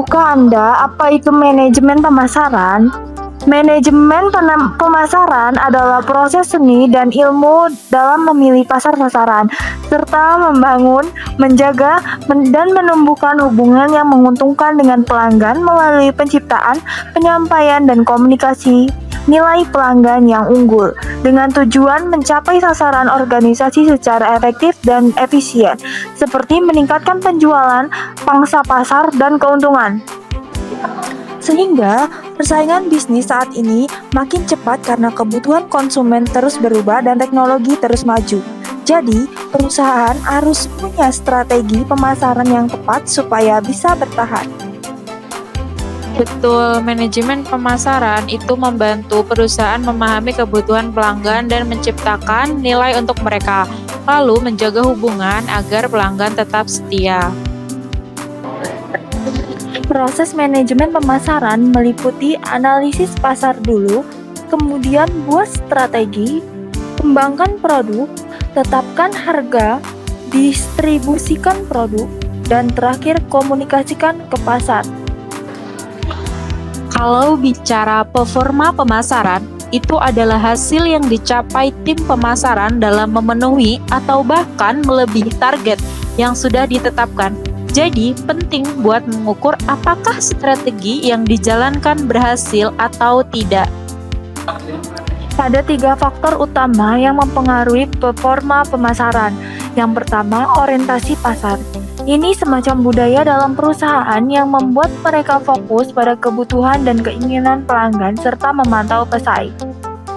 Tahukah Anda apa itu manajemen pemasaran? Manajemen pemasaran adalah proses seni dan ilmu dalam memilih pasar sasaran, serta membangun, menjaga, dan menumbuhkan hubungan yang menguntungkan dengan pelanggan melalui penciptaan, penyampaian, dan komunikasi nilai pelanggan yang unggul, dengan tujuan mencapai sasaran organisasi secara efektif dan efisien, seperti meningkatkan penjualan, pangsa pasar, dan keuntungan. Sehingga persaingan bisnis saat ini makin cepat karena kebutuhan konsumen terus berubah dan teknologi terus maju. Jadi, perusahaan harus punya strategi pemasaran yang tepat supaya bisa bertahan. Betul, manajemen pemasaran itu membantu perusahaan memahami kebutuhan pelanggan dan menciptakan nilai untuk mereka, lalu menjaga hubungan agar pelanggan tetap setia. Proses manajemen pemasaran meliputi analisis pasar dulu, kemudian buat strategi, kembangkan produk, tetapkan harga, distribusikan produk, dan terakhir komunikasikan ke pasar. Kalau bicara performa pemasaran, itu adalah hasil yang dicapai tim pemasaran dalam memenuhi atau bahkan melebihi target yang sudah ditetapkan. Jadi, penting buat mengukur apakah strategi yang dijalankan berhasil atau tidak. Ada 3 faktor utama yang mempengaruhi performa pemasaran. Yang pertama, orientasi pasar. Ini semacam budaya dalam perusahaan yang membuat mereka fokus pada kebutuhan dan keinginan pelanggan serta memantau pesaing.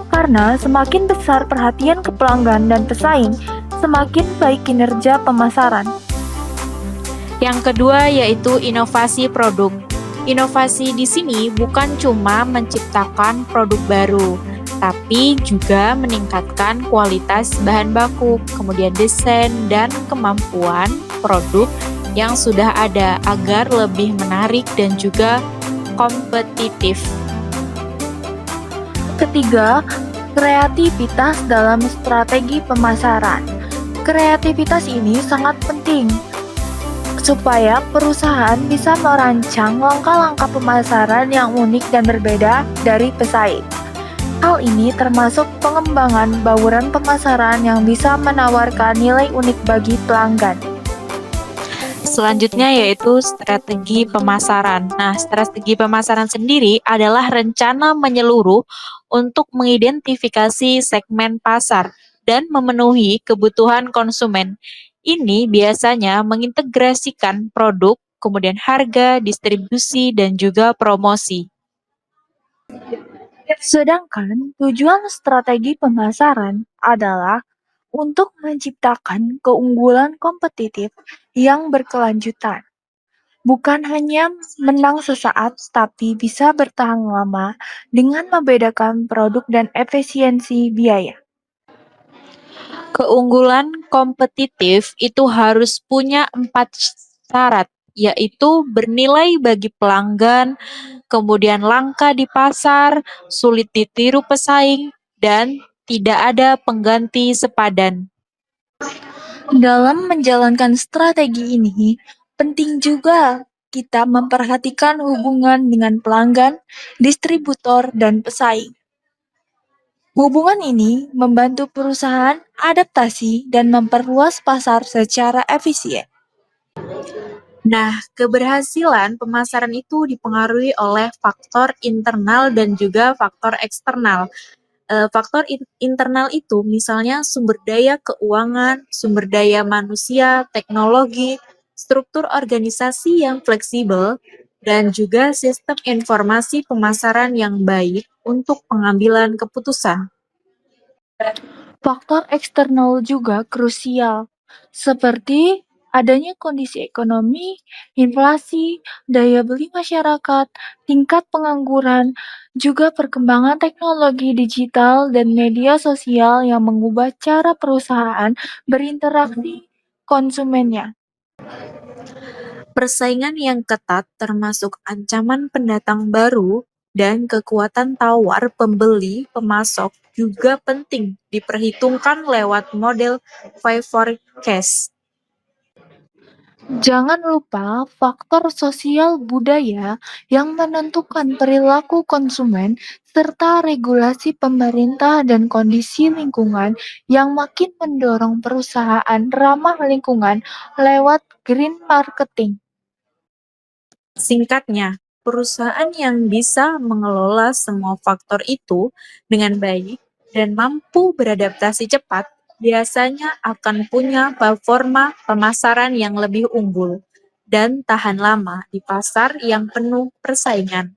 Karena semakin besar perhatian ke pelanggan dan pesaing, semakin baik kinerja pemasaran. Yang kedua yaitu inovasi produk. Inovasi di sini bukan cuma menciptakan produk baru, tapi juga meningkatkan kualitas bahan baku, kemudian desain dan kemampuan produk yang sudah ada agar lebih menarik dan juga kompetitif. Ketiga, kreativitas dalam strategi pemasaran. Kreativitas ini sangat penting supaya perusahaan bisa merancang langkah-langkah pemasaran yang unik dan berbeda dari pesaing. Hal ini termasuk pengembangan bauran pemasaran yang bisa menawarkan nilai unik bagi pelanggan. Selanjutnya yaitu strategi pemasaran. Nah, strategi pemasaran sendiri adalah rencana menyeluruh untuk mengidentifikasi segmen pasar dan memenuhi kebutuhan konsumen. Ini biasanya mengintegrasikan produk, kemudian harga, distribusi, dan juga promosi. Sedangkan tujuan strategi pemasaran adalah untuk menciptakan keunggulan kompetitif yang berkelanjutan. Bukan hanya menang sesaat, tapi bisa bertahan lama dengan membedakan produk dan efisiensi biaya. Keunggulan kompetitif itu harus punya 4 syarat, yaitu bernilai bagi pelanggan, kemudian langka di pasar, sulit ditiru pesaing, dan tidak ada pengganti sepadan. Dalam menjalankan strategi ini, penting juga kita memperhatikan hubungan dengan pelanggan, distributor, dan pesaing. Hubungan ini membantu perusahaan adaptasi dan memperluas pasar secara efisien. Nah, keberhasilan pemasaran itu dipengaruhi oleh faktor internal dan juga faktor eksternal. Faktor internal itu misalnya sumber daya keuangan, sumber daya manusia, teknologi, struktur organisasi yang fleksibel, dan juga sistem informasi pemasaran yang baik untuk pengambilan keputusan. Faktor eksternal juga krusial, seperti adanya kondisi ekonomi, inflasi, daya beli masyarakat, tingkat pengangguran, juga perkembangan teknologi digital dan media sosial yang mengubah cara perusahaan berinteraksi konsumennya. Persaingan yang ketat termasuk ancaman pendatang baru dan kekuatan tawar pembeli pemasok juga penting diperhitungkan lewat model Five Forecast. Jangan lupa faktor sosial budaya yang menentukan perilaku konsumen, serta regulasi pemerintah dan kondisi lingkungan yang makin mendorong perusahaan ramah lingkungan lewat green marketing. Singkatnya, perusahaan yang bisa mengelola semua faktor itu dengan baik dan mampu beradaptasi cepat biasanya akan punya performa pemasaran yang lebih unggul dan tahan lama di pasar yang penuh persaingan.